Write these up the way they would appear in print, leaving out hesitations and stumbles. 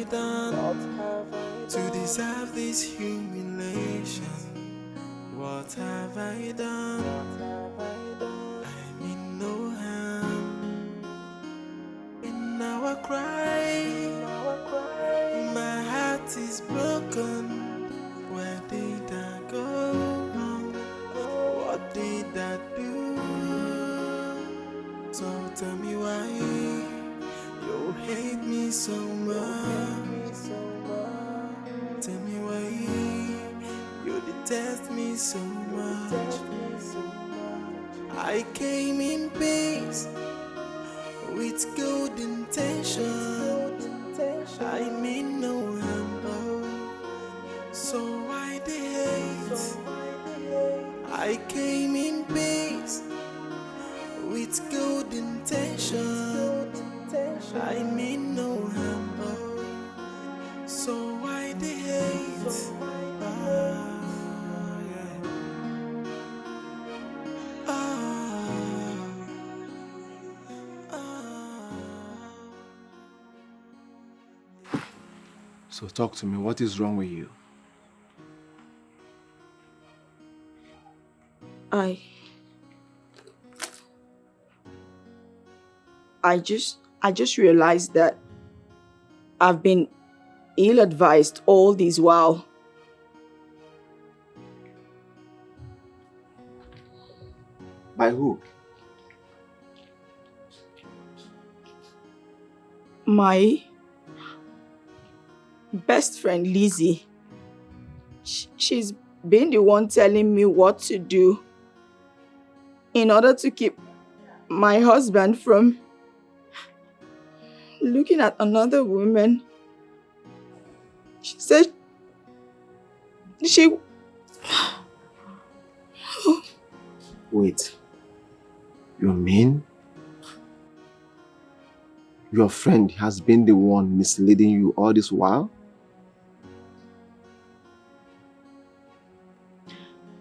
I done to deserve this humiliation? What have I done? I mean no harm. And now I cry. My heart is broken. Where did I go wrong? What did I do? So tell me why you hate me so much. Tell me why you detest me so much. I came in peace with good intention. I mean no harm, oh. So why the hate? I came in peace with good intention. I mean no harm, oh. So why the hate? Yeah. So talk to me, what is wrong with you? I just realized that I've been ill-advised all this while. By who? My best friend Lizzie. She's been the one telling me what to do in order to keep my husband from looking at another woman. She said she... Wait. You mean your friend has been the one misleading you all this while?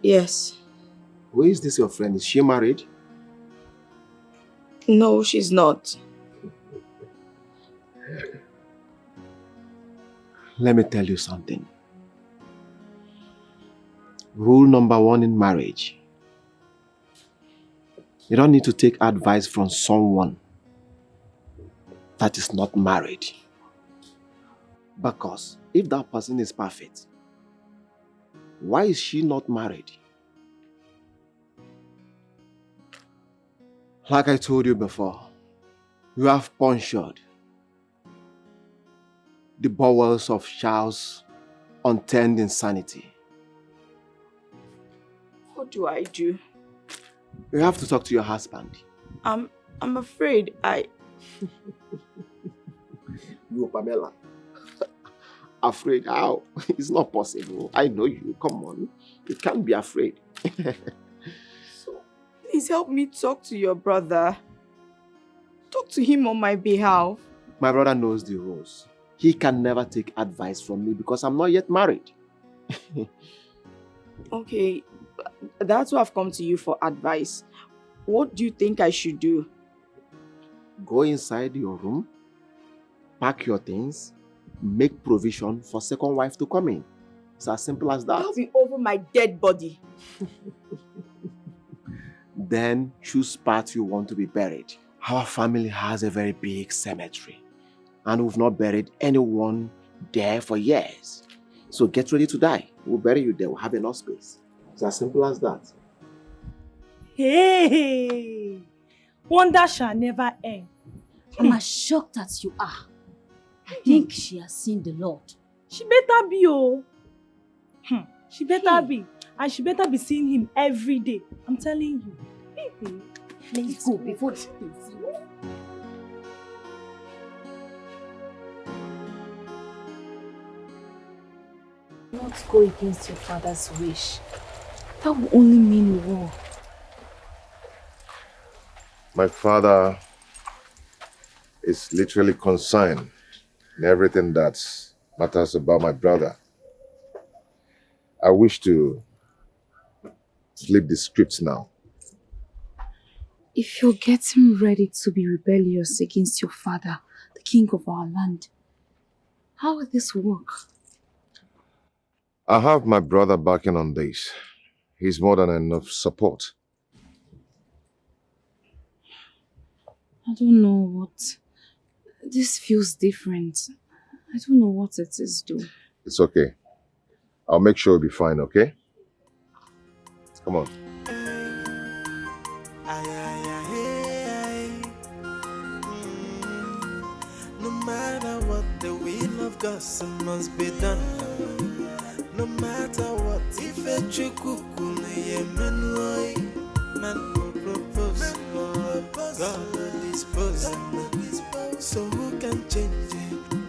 Yes. Who is this your friend? Is she married? No, she's not. Let me tell you something. Rule number 1 in marriage. You don't need to take advice from someone that is not married. Because if that person is perfect, why is she not married? Like I told you before, you have punctured the bowels of Charles' unturned insanity. What do I do? You have to talk to your husband. I'm afraid You, Pamela. Afraid how? It's not possible. I know you. Come on. You can't be afraid. So, please help me talk to your brother. Talk to him on my behalf. My brother knows the rules. He can never take advice from me because I'm not yet married. Okay, that's why I've come to you for advice. What do you think I should do? Go inside your room, pack your things, make provision for second wife to come in. It's as simple as that. That'll be over my dead body. Then choose part you want to be buried. Our family has a very big cemetery and we've not buried anyone there for years. So get ready to die. We'll bury you there. We'll have enough space. It's as simple as that. Hey! Wonder shall never end. I'm as shocked as you are. I think she has seen the Lord. She better be, oh. She better be. And she better be seeing him every day. I'm telling you. Let's go before she can see you. Not go against your father's wish. That will only mean war. My father is literally concerned in everything that matters about my brother. I wish to flip the script now. If you're getting ready to be rebellious against your father, the king of our land, How will this work? I have my brother backing on this. He's more than enough support. I don't know what... This feels different. I don't know what it is, though. It's okay. I'll make sure you'll be fine, okay? Come on. No matter what, the will of God must be done. No matter what, if a chukukune yemenwoi, man will propose, God will dispose. So who can change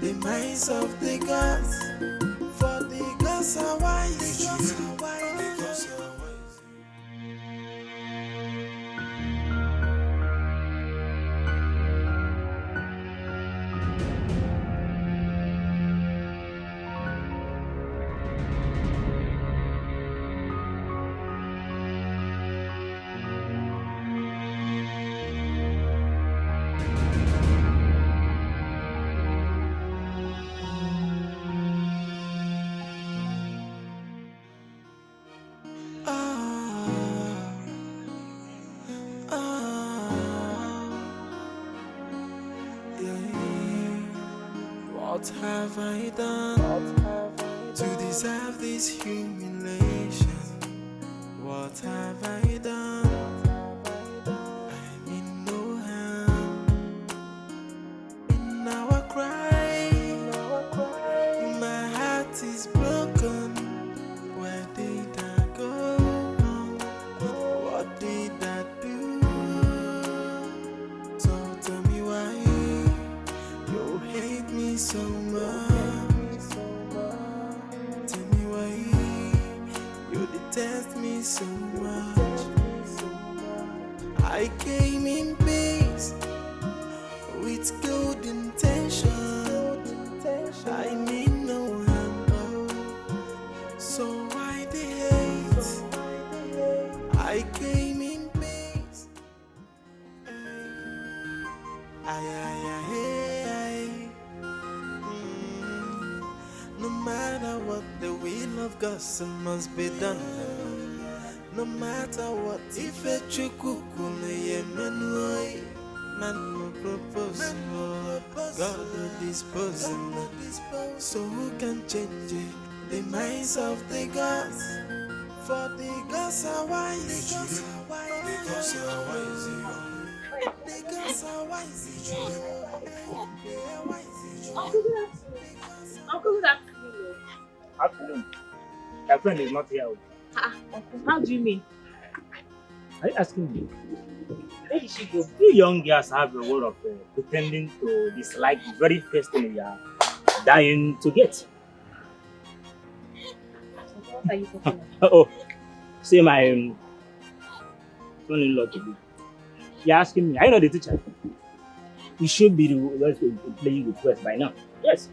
the minds of the gods? For the gods are wise. What have I done to deserve this humiliation? What have I done? I mean no harm. In our cry, my heart is broken. Where did I go? What did I do? So tell me why you hate me so much. Tell me why you detest me so much. I came in peace with good intention. I mean no harm, so why the hate? I came in peace. No matter what, the will of God must be done. No matter what, if a chukukune yemenwoi, man will propose, God will dispose. So who can change the minds of the gods? For the gods are wise. The gods are wise. The gods are wise. They are wise. Uncle, good afternoon. Afternoon. My friend is not here. How do you mean? Are you asking me? Where did she go? You young girls have a way of pretending to dislike the very first thing you are dying to get. What are you talking about? Oh, say my son-in-law to be. You're asking me, are you not the teacher? You should be the one to play with West by now. Yes.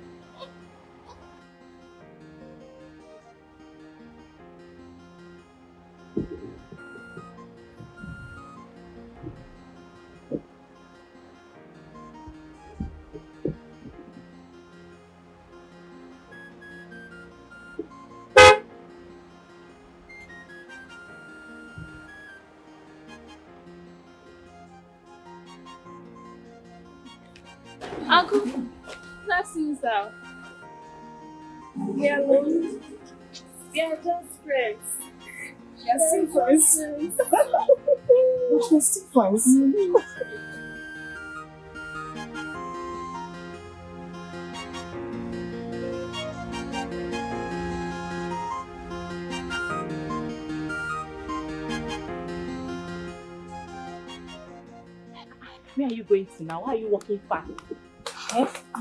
Uncle, that's you, sir. We are alone. We are just friends. We are still friends. But we're still friends. Where are you going to now? Why are you walking fast?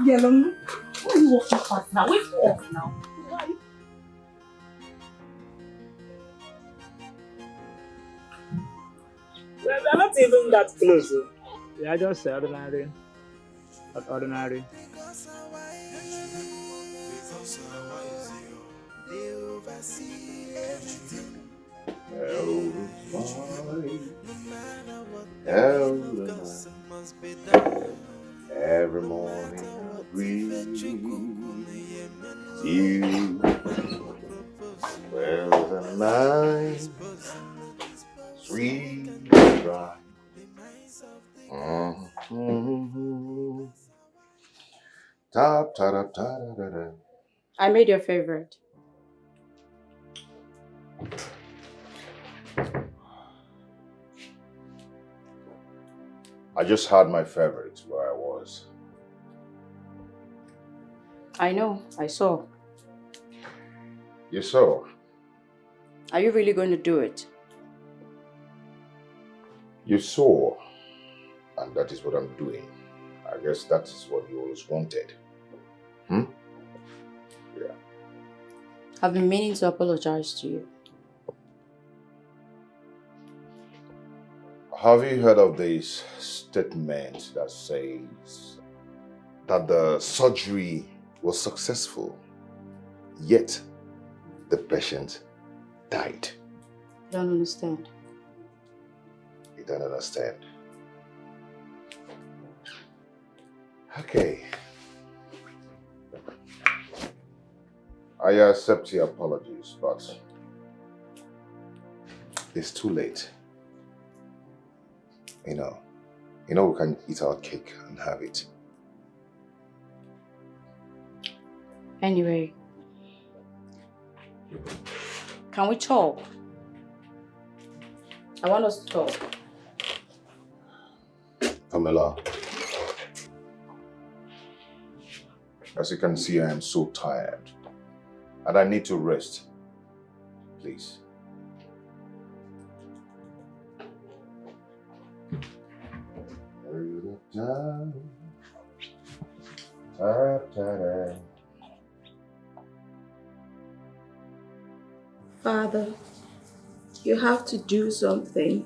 Yellow. Why are you walking fast now? Wait for us now. Why are you... We are not even that close. We are just ordinary. Not ordinary. Every morning I breathe. You were the night, sweet bride. Tap, ta, da, ta, da, da, da. I made your favorite. I just had my favorite where I was. I know, I saw. You saw? Are you really going to do it? You saw. And that is what I'm doing. I guess that is what you always wanted. Yeah. I've been meaning to apologize to you. Have you heard of this statement that says that the surgery was successful, yet the patient died? I don't understand. You don't understand? Okay. I accept your apologies, but it's too late. You know we can eat our cake and have it. Anyway, can we talk? I want us to talk. Pamela, as you can see, I am so tired and I need to rest. Please. Father, you have to do something.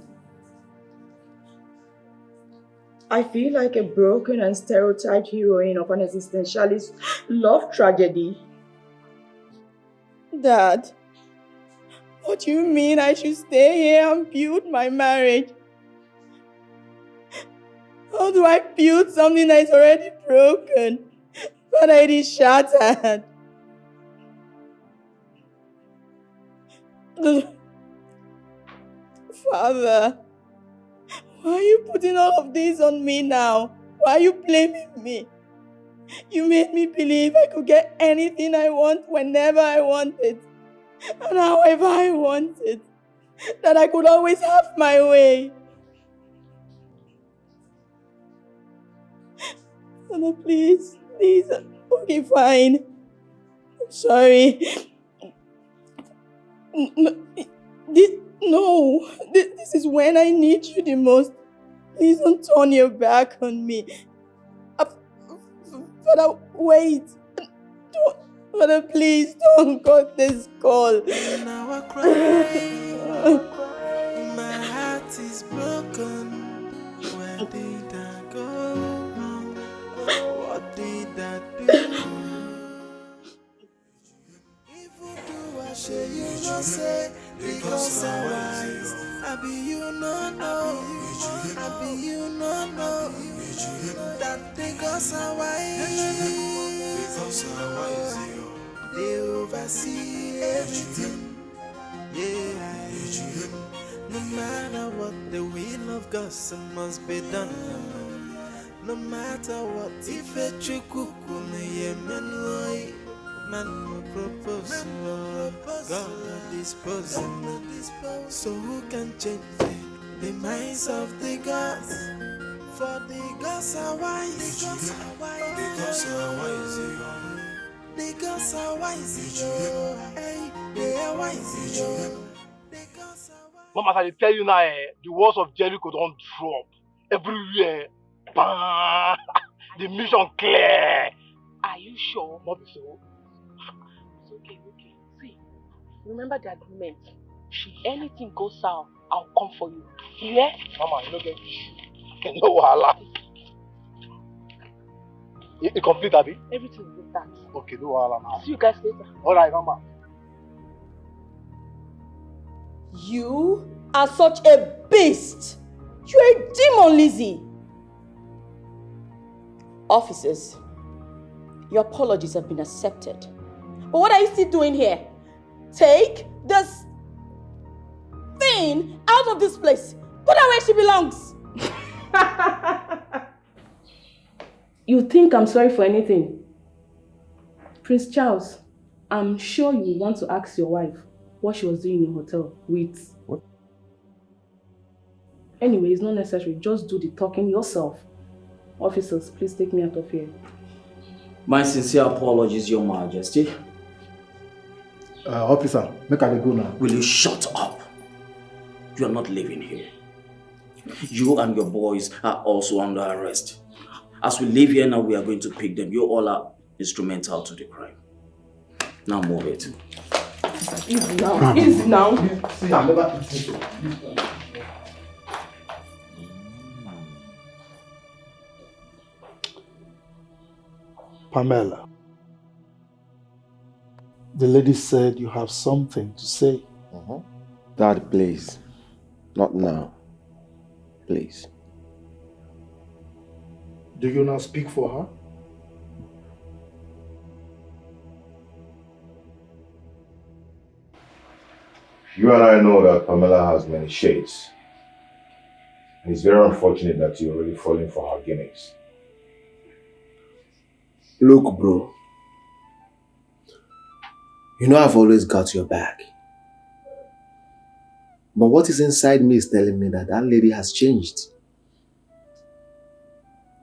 I feel like a broken and stereotyped heroine of an existentialist love tragedy. Dad, what do you mean I should stay here and build my marriage? How do I build something that is already broken? But it is shattered. Father, why are you putting all of this on me now? Why are you blaming me? You made me believe I could get anything I want whenever I want it. And however I want it. That I could always have my way. Father, please. Okay, fine. I'm sorry. This is when I need you the most. Please don't turn your back on me. Father, wait. Father, please don't cut this call. Now I cry. My heart is broken. Where did I go wrong? What did I do? If you do, I say you no say because I wise. I be you no know. I be you no know. That because I wise. Because I wise. They oversee everything. Yeah. No matter what, the will of God must be done. No matter what, if a chukuku me yemenoi, man will propose, God will dispose. So who can change the minds of the gods? For the gods are wise. The gods are wise. The gods are wise. Hey, they are wise. Mama, I tell you now, the walls of Jericho don't drop. Everywhere. Bam! The mission clear. Are you sure? Not so. It's okay. See, remember the agreement. Should anything go south, I'll come for you. Yeah? Mama, you don't get issue. No wahala. You complete, Abby? Everything is intact. Okay, no wahala now. See you guys later. Alright, Mama. You are such a beast. You're a demon, Lizzie. Officers, your apologies have been accepted. But what are you still doing here? Take this thing out of this place. Put her where she belongs. You think I'm sorry for anything? Prince Charles, I'm sure you want to ask your wife what she was doing in the hotel with... What? Anyway, it's not necessary. Just do the talking yourself. Officers, please take me out of here. My sincere apologies, Your Majesty. Officer, make I go now. Will you shut up? You are not living here. You and your boys are also under arrest. As we leave here now, we are going to pick them. You all are instrumental to the crime. Now move it. Easy now. Easy now. See, I'm never... Pamela, the lady said you have something to say. Dad, please. Not now. Please. Do you not speak for her? You and I know that Pamela has many shades. And it's very unfortunate that you're really falling for her gimmicks. Look, bro. You know I've always got your back. But what is inside me is telling me that that lady has changed.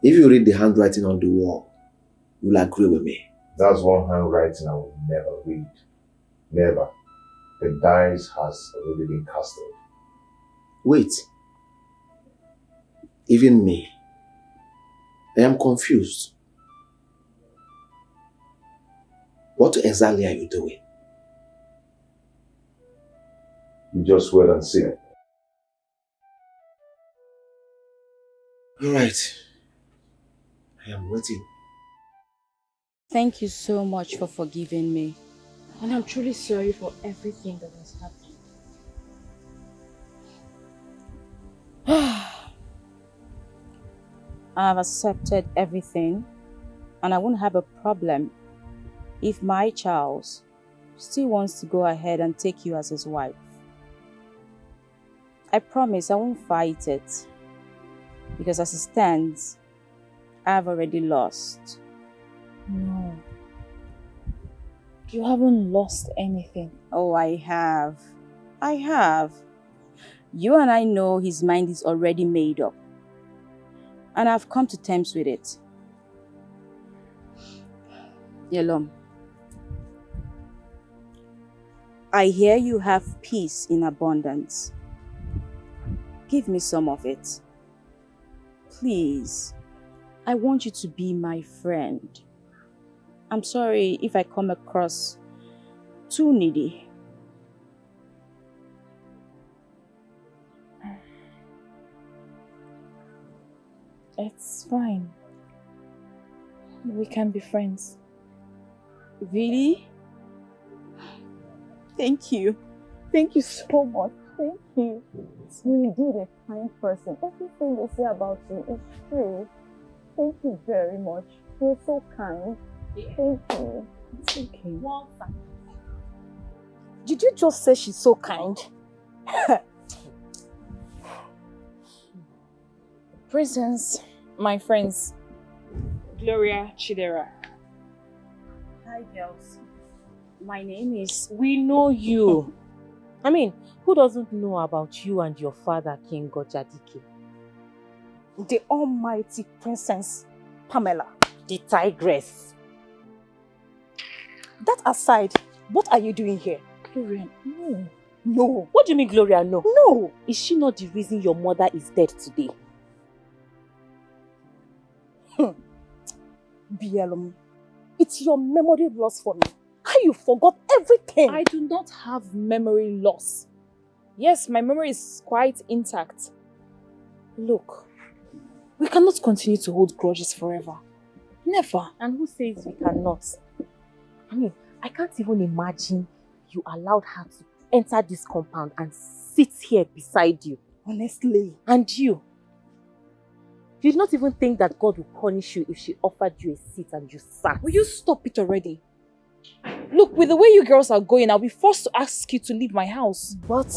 If you read the handwriting on the wall, you'll agree with me. That's one handwriting I will never read. Never. The dice has already been casted. Wait. Even me. I am confused. What exactly are you doing? You just wait and see. You're right. I am waiting. Thank you so much for forgiving me. And I'm truly sorry for everything that has happened. I have accepted everything, and I won't have a problem if my Charles still wants to go ahead and take you as his wife. I promise I won't fight it, because as it stands, I've already lost. No. You haven't lost anything. Oh, I have. I have. You and I know his mind is already made up. And I've come to terms with it. Yelom, I hear you have peace in abundance. Give me some of it. Please. I want you to be my friend. I'm sorry if I come across too needy. It's fine. We can be friends. Really? Thank you. Thank you so much. Thank you. You're indeed a kind person. Everything they say about you is true. Thank you very much. You're so kind. Thank you. It's okay. Well, Did you just say she's so kind? Presents, my friends. Gloria Chidera. Hi, girls. My name is... We know you. I mean, who doesn't know about you and your father, King Dikeh? The almighty princess, Pamela. The tigress. That aside, what are you doing here? Gloria, no. No. What do you mean, Gloria, no? No. Is she not the reason your mother is dead today? Bielum, it's your memory loss for me. How you forgot everything. I do not have memory loss. Yes, my memory is quite intact. Look, we cannot continue to hold grudges forever. Never. And who says we cannot? I mean, I can't even imagine you allowed her to enter this compound and sit here beside you. Honestly. And you did not even think that God would punish you if she offered you a seat and you sat. Will you stop it already? Look, with the way you girls are going, I'll be forced to ask you to leave my house. But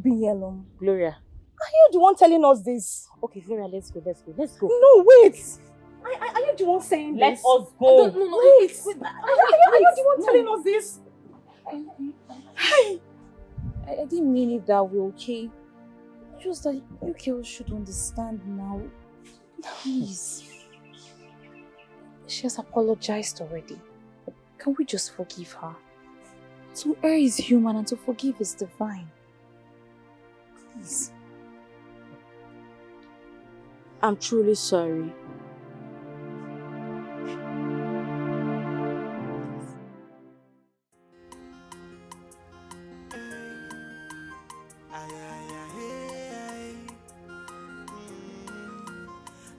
be alone. Gloria. Are you the one telling us this? Okay, Gloria, let's go. No, wait. Are you the one saying Let this? us go. No. Wait. Are you the one telling us this? I didn't mean it that way, okay? Just that you girls should understand now. Please. She has apologized already. Can we just forgive her? To err is human and to forgive is divine. Please. I'm truly sorry.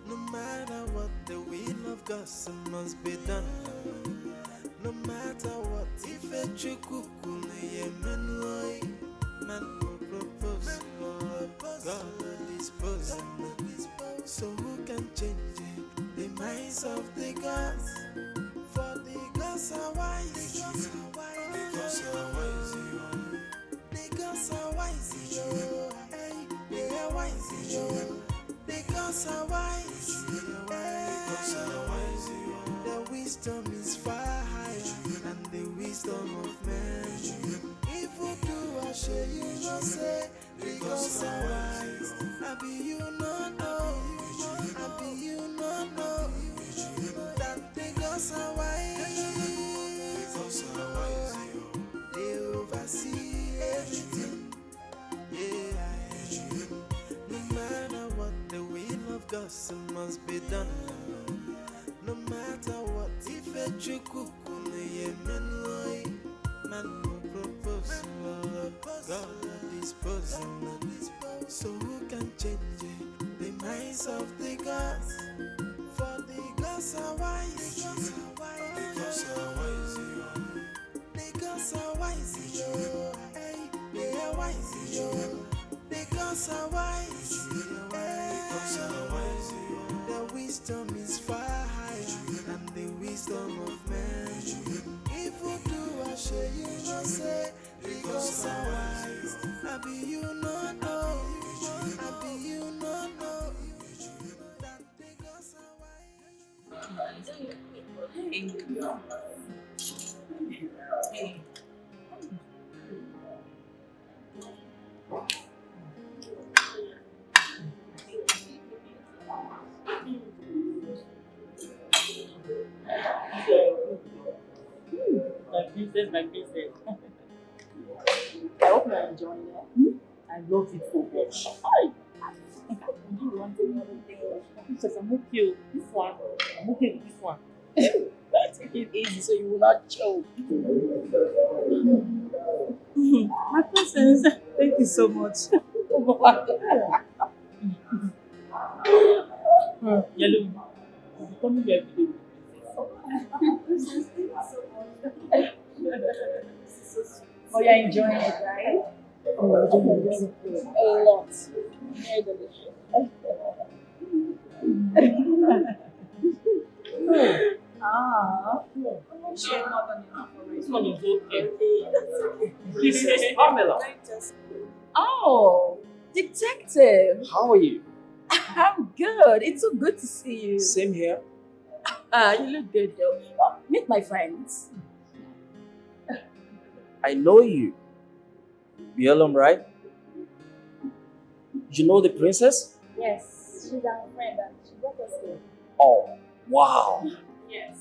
No matter what, the will of God must be done. No matter what, if a chukukune yemenwoi, man will propose, God will dispose. So who can change the minds of the gods? For the gods are wise. The gods are wise. The gods are wise. Hey, they are wise. The gods are wise. The gods are wise. The wisdom is far higher than the wisdom of man. If you do, I shall you not say, the gods are wise. I be you not know. I be you not know that the gods are wise. The gods are wise. They oversee everything. Yeah. No matter what, the will of God must be done. No matter what, if a chukukune yemenwoi, man will propose, God will dispose. So who can change the minds of the gods? For the gods are wise. The gods are wise. The gods are wise. Hey, they are wise. The gods are wise. The gods are wise. The wisdom is far higher than the wisdom of man. If you do, I shall you not say, the gods are wise. I be you not know. I be you not know that the gods are wise. Hey. My princess. I hope you're enjoying it. I love it so much. Do you want any other thing? Princess, I'm okay with this one. I'm okay with this one. Take it easy so you will not choke. My princess, thank you so much. Yellow, you're becoming every day. Princess, thank you so much. Oh, you're enjoying it, right? Oh, I'm enjoying it a lot. Very delicious. I'm sure not on enough already. This one is okay. This is Pamela. Oh, detective. How are you? I'm good. It's so good to see you. Same here. You look good though. Meet my friends. I know you. Bielum, right? You know the princess? Yes, she's our friend and she brought us here. Oh, wow. Yes.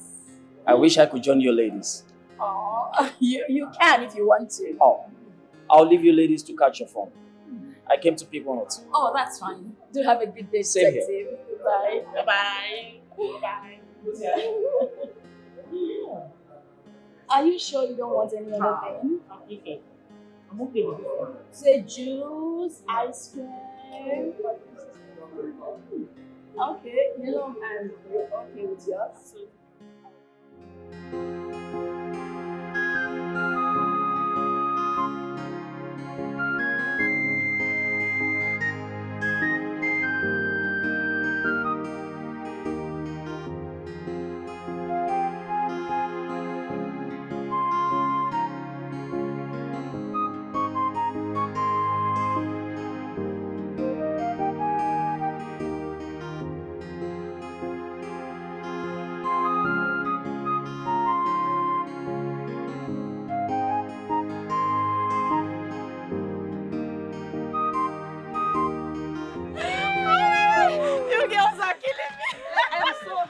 I wish I could join you ladies. Oh, you can if you want to. Oh, I'll leave you ladies to catch your phone. I came to pick one or two. Oh, that's fine. Do have a good day, Same detective. here. Bye. Bye. Bye. Are you sure you don't want any other thing? I'm okay with this one. Say juice, ice cream. Okay, Yellow, and you're okay with yours?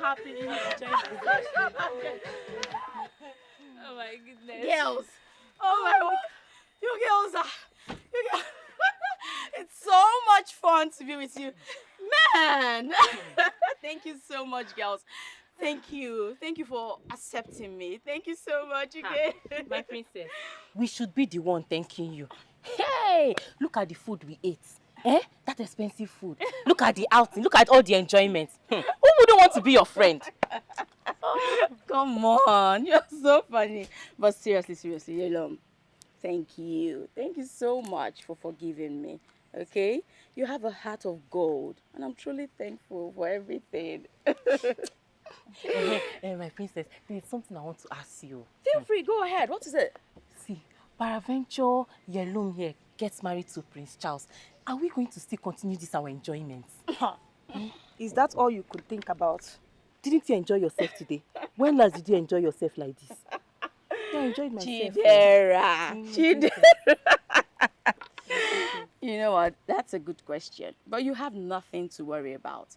happy. Oh my goodness. Girls. Oh my God. You girls are... You girls... It's so much fun to be with you. Man! Thank you so much, girls. Thank you. Thank you for accepting me. Thank you so much again. My princess, we should be the one thanking you. Hey, look at the food we ate. Eh? That expensive food. Look at the outing. Look at all the enjoyment. Who wouldn't want to be your friend? Come on. You're so funny. But seriously, Yelom, thank you. Thank you so much for forgiving me. Okay? You have a heart of gold. And I'm truly thankful for everything. My princess, there is something I want to ask you. Feel free. Go ahead. What is it? See, Paraventure Yelom here gets married to Prince Charles. Are we going to still continue this our enjoyment? Is that all you could think about? Didn't you enjoy yourself today? When last did you enjoy yourself like this? I enjoyed myself. Chidera. You know what? That's a good question. But you have nothing to worry about.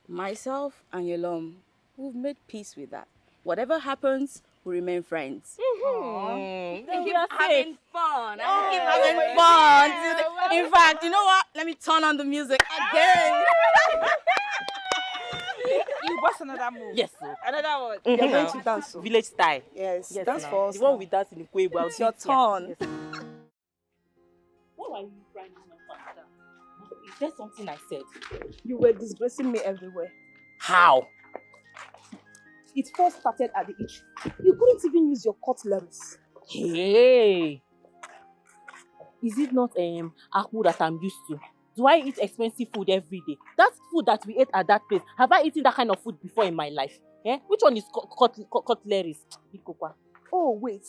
Myself and Yelom, we've made peace with that. Whatever happens, we remain friends. Thank Keep you. having fun. Keep having fun. In fact, you know what? Let me turn on the music again. You bust another move. Yes, sir. Another one. You're going to dance. So. Village style. Yes, Yes, dance now. for us. The one now. we dance in the Kwebo. It's your turn. Yes. Why are you crying like that? Is there something I said? You were disgracing me everywhere. How? It first started at the itch. You couldn't even use your cutleries. Hey! Is it not akpu that I'm used to? Do I eat expensive food every day? That food that we ate at that place, have I eaten that kind of food before in my life? Eh? Which one is cutleries? Oh, wait.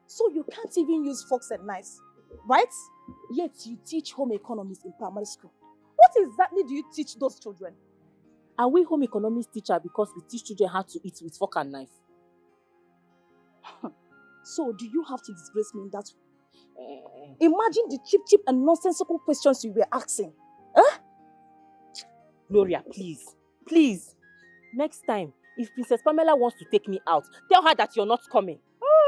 So you can't even use forks and knives, right? Yet you teach home economics in primary school. What exactly do you teach those children? Are we home economics teacher because we teach children how to eat with fork and knife? So do you have to disgrace me in that way? Imagine the cheap and nonsensical questions you were asking. Huh? Gloria, please. Please. Next time, if Princess Pamela wants to take me out, tell her that you're not coming.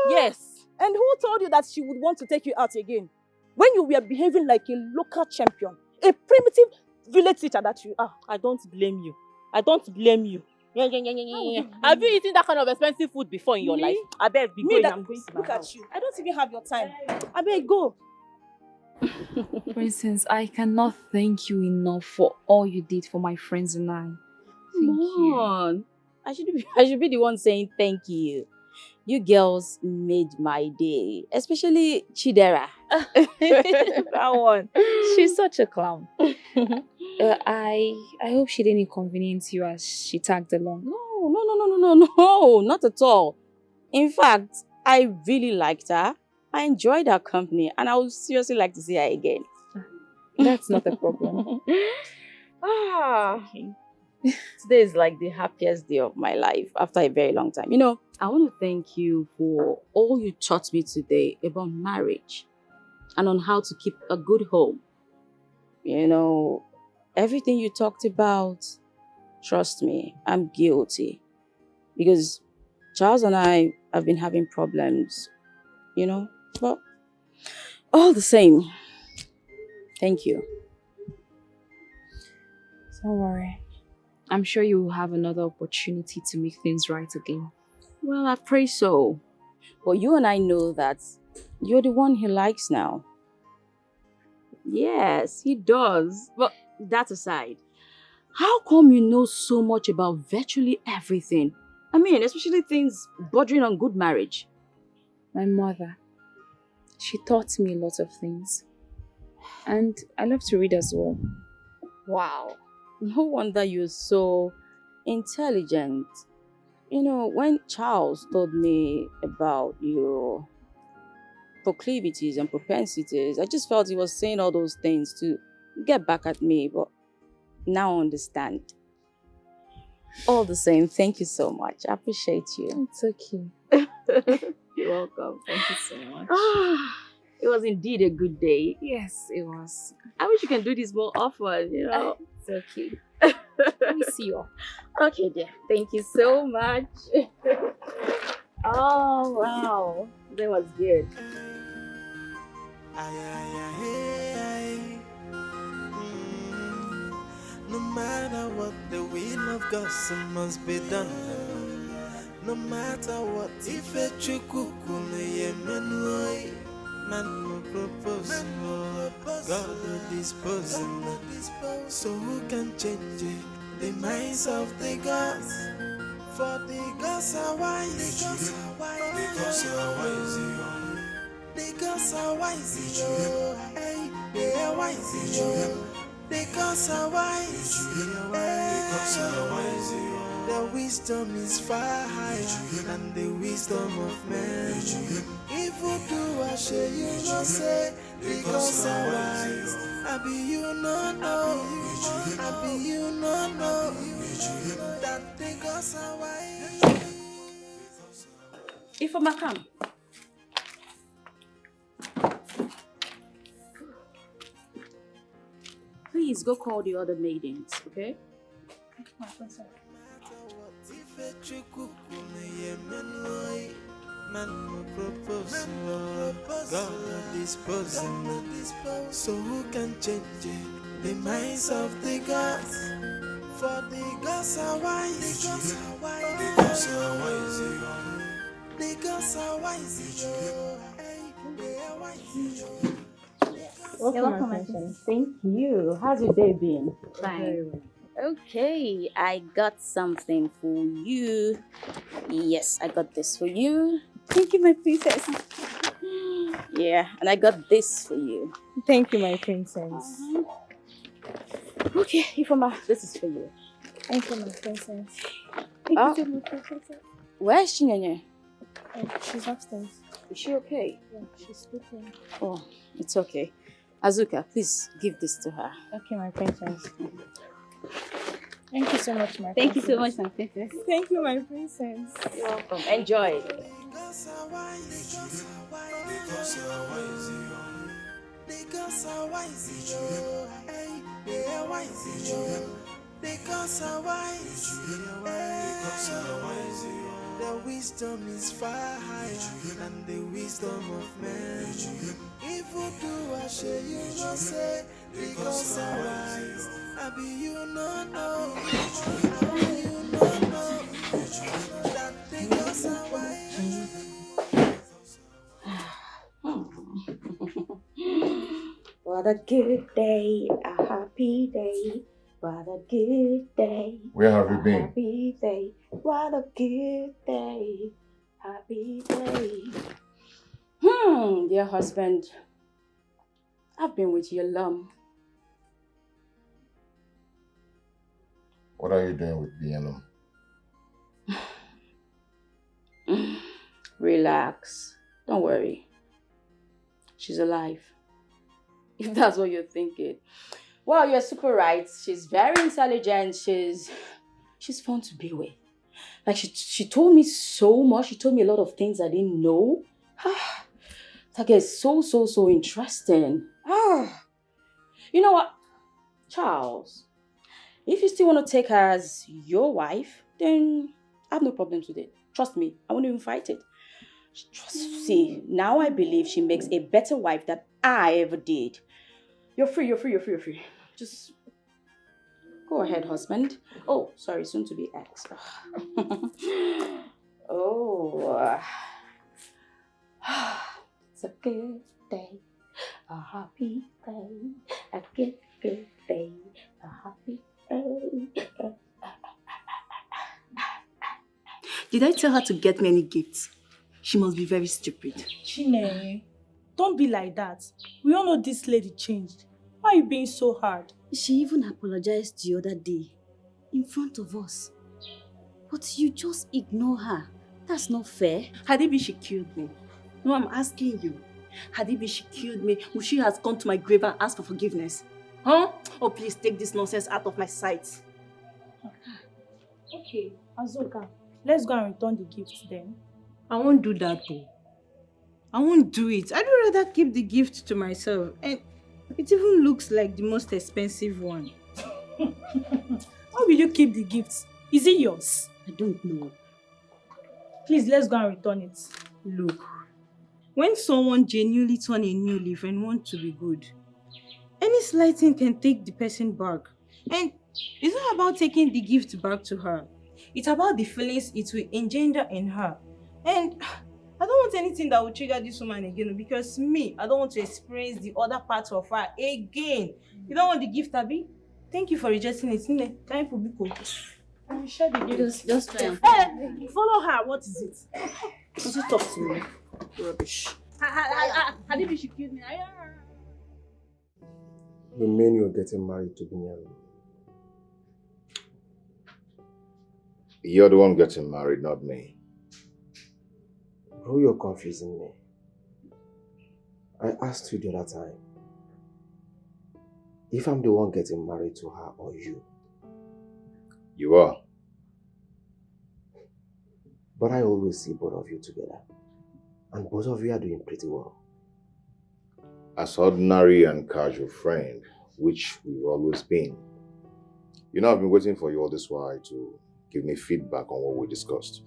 Yes. And who told you that she would want to take you out again? When you were behaving like a local champion, a primitive village teacher that you are. I don't blame you. I don't blame you. Have you eaten that kind of expensive food before in your life? I beg, be going. I'm going to my Look house. at you. I don't even have your time. I beg, go. Princess, I cannot thank you enough for all you did for my friends and I. Thank you. Come on. I should be the one saying thank you. You girls made my day, especially Chidera. That one. She's such a clown. I hope she didn't inconvenience you as she tagged along. No, not at all. In fact, I really liked her. I enjoyed her company and I would seriously like to see her again. That's not a problem. Today is like the happiest day of my life after a very long time. You know, I want to thank you for all you taught me today about marriage and on how to keep a good home. You know, everything you talked about, trust me, I'm guilty. Because Charles and I have been having problems, you know, but all the same, thank you. Don't worry. I'm sure you will have another opportunity to make things right again. Well, I pray so. But you and I know that you're the one he likes now. Yes, he does. But that aside, how come you know so much about virtually everything? I mean, especially things bordering on good marriage. My mother, she taught me a lot of things. And I love to read as well. Wow. No wonder you're so intelligent. You know, when Charles told me about your proclivities and propensities, I just felt he was saying all those things to get back at me, but now I understand. All the same, thank you so much. I appreciate you. It's okay. You're welcome. Thank you so much. It was indeed a good day. Yes, it was. I wish you can do this more often, you know. It's okay. Let me see you. Okay, dear. Thank you so much. Oh, wow. That was good. No matter what, the will of God must be done. No matter what, if a chukukune yemenoi, man no propose, God will dispose. So who can change it? The minds of the gods? For the gods are wise. The gods are wise. The gods are wise. Hey, they are wise. The gods are wise. The wisdom is far higher than the wisdom of man. If you do I share you no say, the gods are wise. I be you no know. I be you no know that the gods are wise. If I'm a come. Please go call the other maidens, okay? Man will propose, God will dispose. So who can change it? The minds of the gods. For the gods are wise. The gods are wise. The gods are wise. The gods are wise. They are wise. Welcome, my friend. Thank you. How's your day been? Fine. Okay, I got something for you. Yes, I got this for you. Thank you, my princess. Yeah, and I got this for you. Thank you, my princess. Okay, Ifoma, this is for you. Thank you, my princess. Thank you so much, my princess. Where's Chinenye? She's upstairs. Is she okay? Yeah, she's sleeping. Oh, it's okay. Azuka, please give this to her. Okay, my princess. Thank you so much, my princess. Thank you so much, my princess. Thank you, my princess. You're welcome. Enjoy. The gods are wise. The gods are wise. The gods are wise. Hey, they are wise. The gods are wise. The wisdom is far higher than the wisdom of man. If you do I share you no say, the gods are wise. I be you no know. I be you no know that the gods are wise. What a good day, a happy day. What a good day. Where have you been? Happy day. What a good day. Happy day. Dear husband, I've been with you long. What are you doing with BLM? Relax. Don't worry. She's alive. If that's what you're thinking. Well, you're super right. She's very intelligent. She's fun to be with. Like she told me so much. She told me a lot of things I didn't know. That is so interesting. You know what, Charles? If you still want to take her as your wife, then I have no problems with it. Trust me, I won't even fight it. See, now I believe she makes a better wife than I ever did. You're free. Just go ahead, husband. Oh, sorry, soon to be ex. Oh. It's a good day. A happy day. A good day. A happy day. Did I tell her to get me any gifts? She must be very stupid. Chinenye, don't be like that. We all know this lady changed. Why are you being so hard? She even apologized the other day in front of us. But you just ignore her. That's not fair. Had it been she killed me? No, I'm asking you. Had it been she killed me, would she have gone to my grave and asked for forgiveness? Huh? Oh, please take this nonsense out of my sight. Okay, Azuka, let's go and return the gifts then. I won't do that though. I won't do it. I'd rather keep the gift to myself. And it even looks like the most expensive one. How will you keep the gifts? Is it yours? I don't know. Please, let's go and return it. Look, when someone genuinely turn a new leaf and want to be good, any slight thing can take the person back. And it's not about taking the gift back to her. It's about the feelings it will engender in her. And I don't want anything that will trigger this woman again, because me, I don't want to experience the other part of her again. You don't want the gift, Abby? Thank you for rejecting it. Nne, time for Biko. I'm sure the gift. Just try and Hey, follow her. What is it? Does it talk to me? Rubbish. Hadibi, she killed me. You mean you're getting married to Binyam? You're the one getting married, not me. Bro, you're confusing me. I asked you the other time if I'm the one getting married to her or you. You are. But I always see both of you together. And both of you are doing pretty well. As ordinary and casual friend, which we've always been. You know, I've been waiting for you all this while to give me feedback on what we discussed.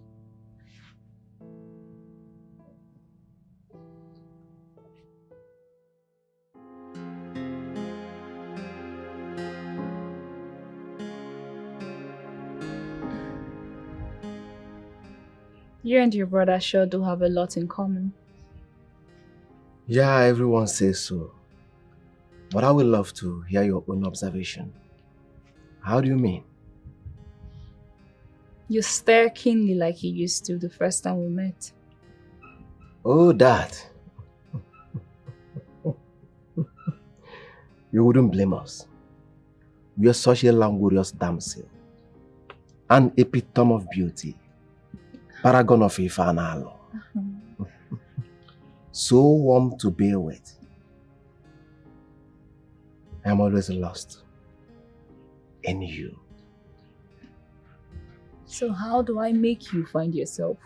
You and your brother sure do have a lot in common. Yeah, everyone says so. But I would love to hear your own observation. How do you mean? You stare keenly like you used to the first time we met. Oh, that. You wouldn't blame us. We are such a languorous damsel. An epitome of beauty. Paragon of Ifanalo. So warm to bear with. I'm always lost in you. So how do I make you find yourself?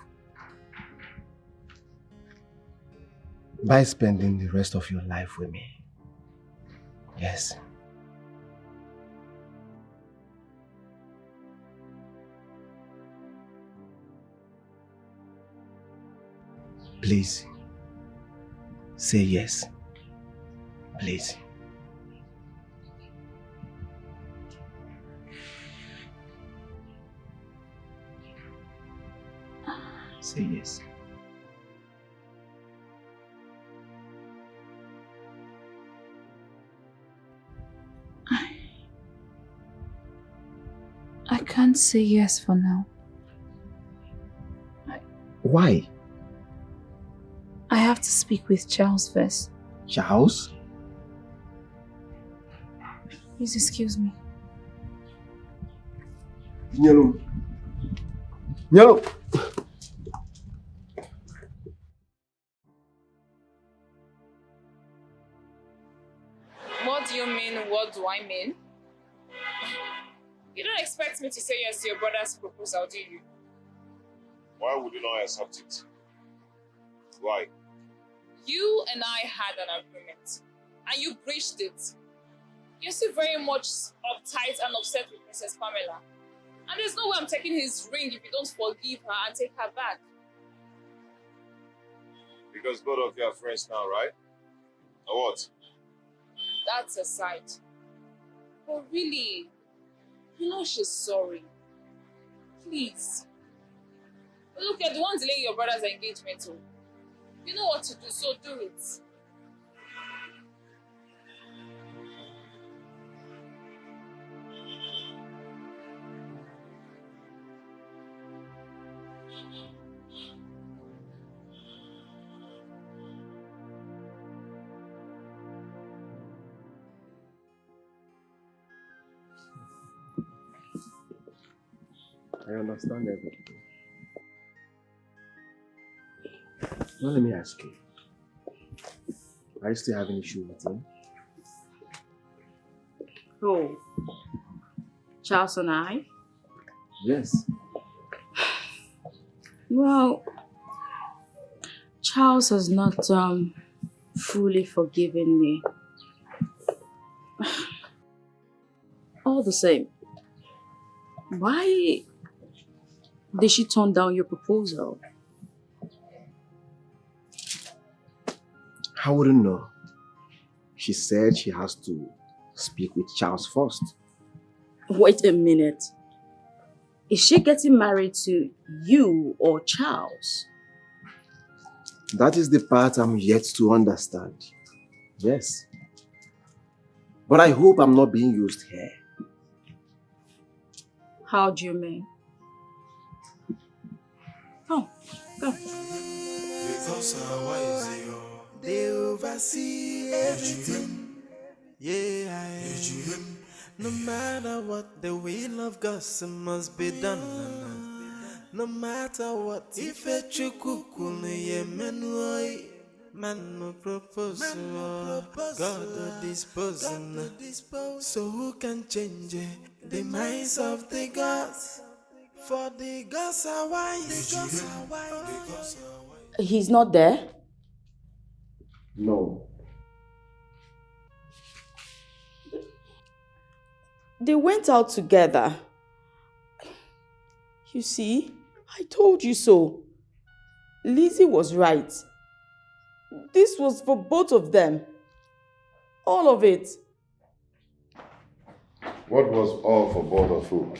By spending the rest of your life with me. Yes. Please, say yes. Please. Say yes. I can't say yes for now. Why? I have to speak with Charles first. Charles? Please excuse me. Nyalo. Nyalo. What do you mean, what do I mean? You don't expect me to say yes to your brother's proposal, do you? Why would you not accept it? Why? You and I had an agreement, and you breached it. You're still very much uptight and upset with Mrs. Pamela. And there's no way I'm taking his ring if you don't forgive her and take her back. Because both of you are friends now, right? Or what? That's aside. But really, you know she's sorry. Please. Look, you're the one delaying your brother's engagement too. You know what to do, so do it. I understand everything. Now let me ask you. Are you still having issue with him? Oh. Charles and I? Yes. Well, Charles has not fully forgiven me. All the same, why Did she turn down your proposal? I wouldn't know. She said she has to speak with Charles first. Wait a minute. Is she getting married to you or Charles? That is the part I'm yet to understand. Yes. But I hope I'm not being used here. How do you mean? Oh, go. Because our wives, they oversee everything. Yeah, no matter what, the will of God must be done. No matter what, if a chukukunu ye menui, man no propose, God no dispose. So who can change the minds of the gods? For the gods are wise. He's not there? No. They went out together. You see, I told you so. Lizzie was right. This was for both of them. All of it. What was all for both of you?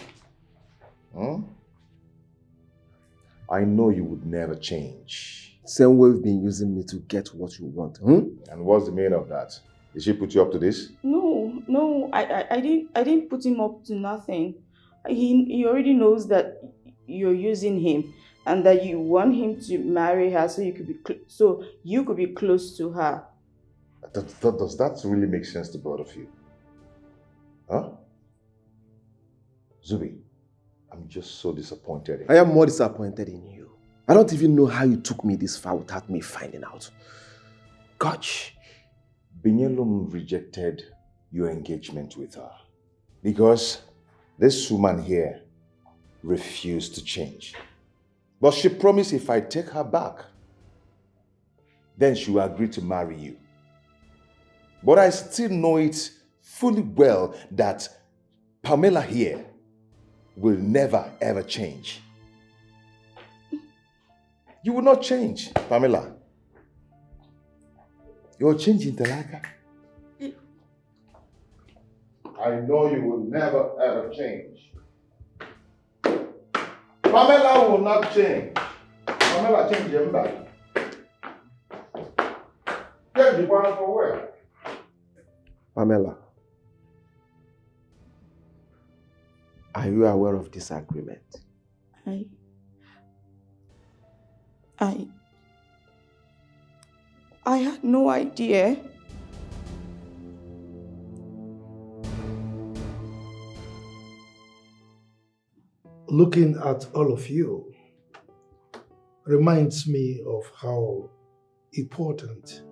I know you would never change. Same way you've been using me to get what you want. And what's the meaning of that? Did she put you up to this? No, I didn't put him up to nothing. He already knows that you're using him and that you want him to marry her so you could be close to her. Does that really make sense to both of you? Huh? Zubi, I'm just so disappointed. I am more disappointed in you. I don't even know how you took me this far without me finding out. Gosh. Binyelum rejected your engagement with her because this woman here refused to change. But she promised if I take her back, then she will agree to marry you. But I still know it fully well that Pamela here will never ever change. You will not change, Pamela. You're changing, Talaka. I know you will never ever change. Pamela will not change. Pamela change your back. Change the one for where? Pamela, are you aware of this agreement? I had no idea. Looking at all of you reminds me of how important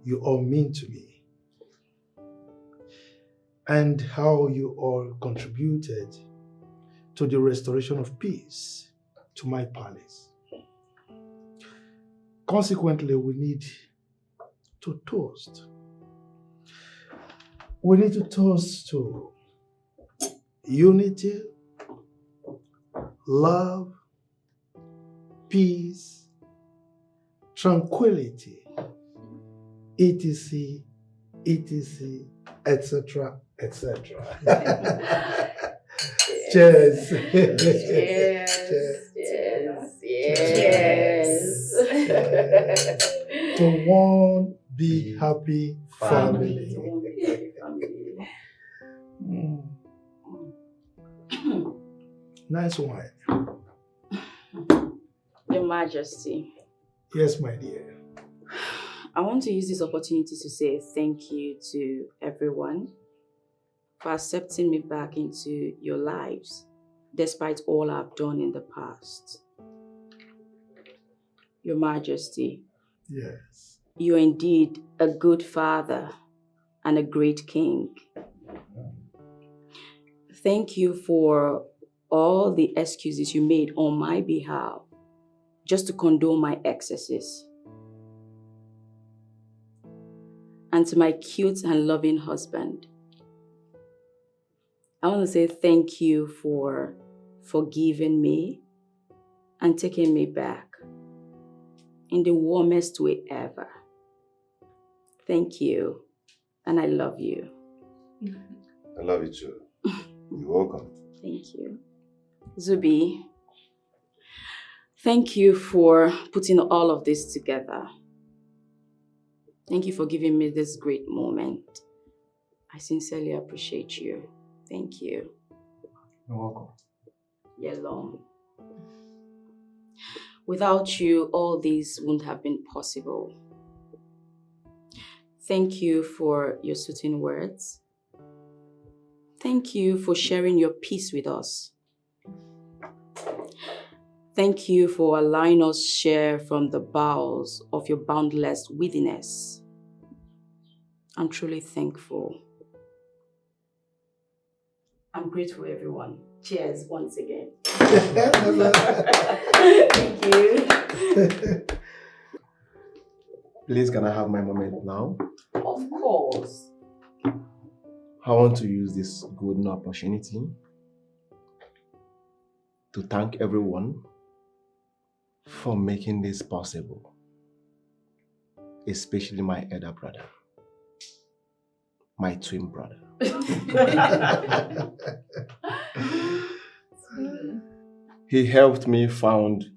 you all mean to me and how you all contributed to the restoration of peace to my palace. Consequently, we need to toast. We need to toast to unity, love, peace, tranquility, etc., etc., etc., etc. Cheers. Cheers. Cheers. To one big happy family. Nice wine. Your Majesty. Yes, my dear. I want to use this opportunity to say thank you to everyone for accepting me back into your lives, despite all I've done in the past. Your Majesty. Yes. You're indeed a good father and a great king. Thank you for all the excuses you made on my behalf just to condone my excesses. And to my cute and loving husband, I want to say thank you for forgiving me and taking me back in the warmest way ever. Thank you, and I love you. I love you too. You're welcome. Thank you. Zubi, thank you for putting all of this together. Thank you for giving me this great moment. I sincerely appreciate you. Thank you. You're welcome. Yellow. Without you, all this wouldn't have been possible. Thank you for your soothing words. Thank you for sharing your peace with us. Thank you for allowing us share from the bowels of your boundless wittiness. I'm truly thankful. I'm grateful, everyone. Cheers once again. Thank you. Please, can I have my moment now? Of course. I want to use this golden opportunity to thank everyone for making this possible, especially my elder brother, my twin brother. He helped me found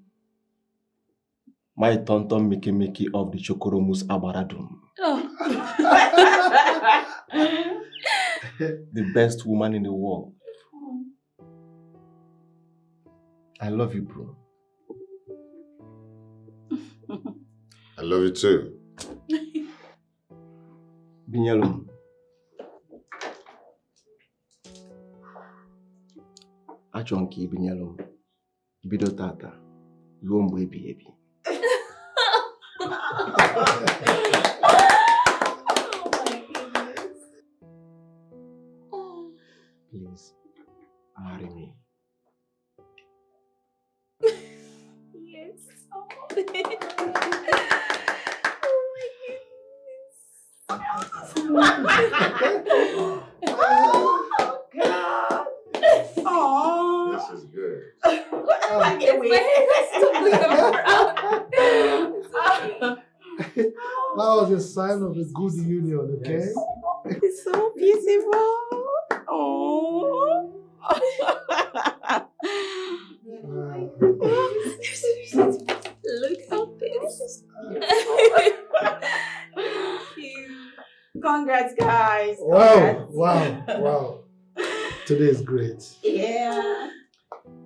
my tonto Mickey of the Chokoromus Abaradum. The best woman in the world. I love you, bro. I love you too. Binyalum. Achonki Binyalum. Bido tata. Luombo ebi. Please, marry me. Yes. Oh my goodness. Oh God. Oh. This is good. I can't wait. That was a sign of a good union, okay? Yes. It's so beautiful. Oh. Look at this. Thank you. Congrats, guys. Wow, wow. Today is great. Yeah.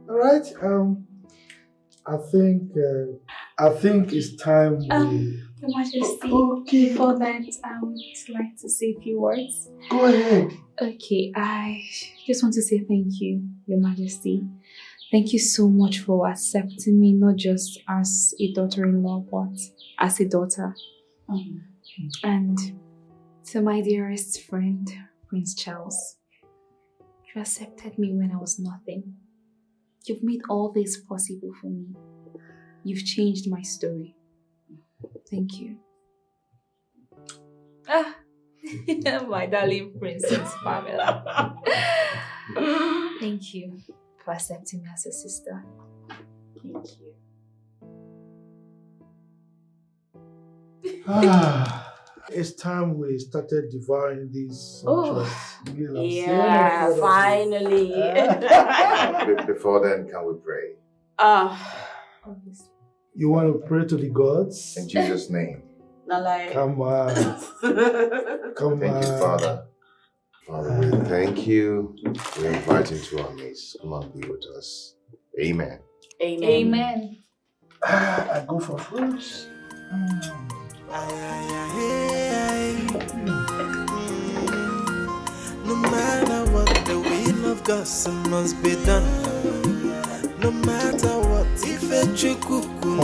All right. I think it's time we. Your Majesty, before that, I would like to say a few words. Go ahead. Okay, I just want to say thank you, Your Majesty. Thank you so much for accepting me, not just as a daughter-in-law, but as a daughter. And to my dearest friend, Prince Charles, you accepted me when I was nothing. You've made all this possible for me. You've changed my story. Thank you. My darling Princess Pamela. Thank you for accepting me as a sister. Thank you. It's time we started devouring these Oh, meal. yeah, finally. Before then, can we pray? Obviously. You want to pray to the gods? In Jesus' name. Not like. Come on. Come Thank you, Father. Father, we thank you. We invite you to our midst. Come and be with us. Amen. Amen. Amen. I go for fruits. No matter what, the will of God must be done. No matter what, if a chukuku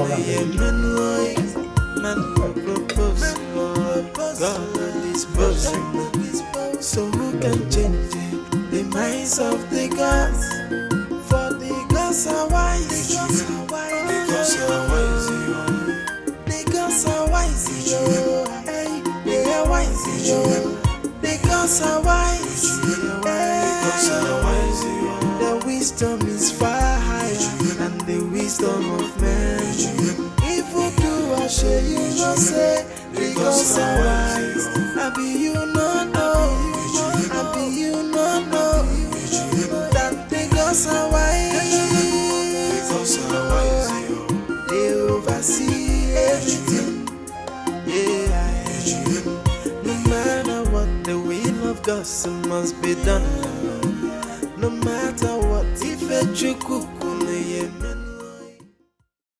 man propose, God will dispose. So who can change the minds of the gods? For the gods are wise. The gods are wise. The gods are wise. Hey, they are wise. The gods are wise. The wisdom is far higher than the wisdom of because it must be done. No matter what, if you cook,